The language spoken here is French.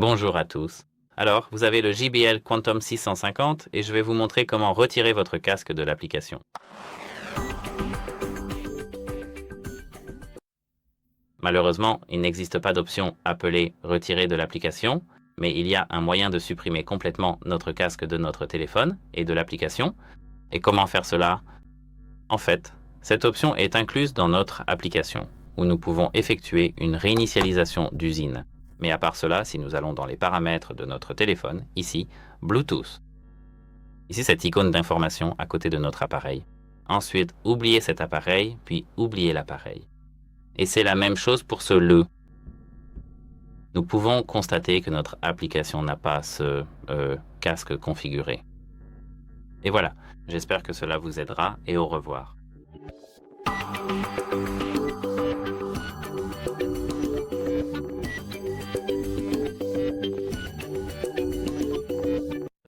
Bonjour à tous. Alors, vous avez le JBL Quantum 650 et je vais vous montrer comment retirer votre casque de l'application. Malheureusement, il n'existe pas d'option appelée « Retirer de l'application », mais il y a un moyen de supprimer complètement notre casque de notre téléphone et de l'application. Et comment faire cela? En fait, cette option est incluse dans notre application, où nous pouvons effectuer une réinitialisation d'usine. Mais à part cela, si nous allons dans les paramètres de notre téléphone, ici, Bluetooth. Ici, cette icône d'information à côté de notre appareil. Ensuite, oubliez cet appareil, puis oubliez l'appareil. Et c'est la même chose pour ce « le ». Nous pouvons constater que notre application n'a pas ce casque configuré. Et voilà, j'espère que cela vous aidera et au revoir.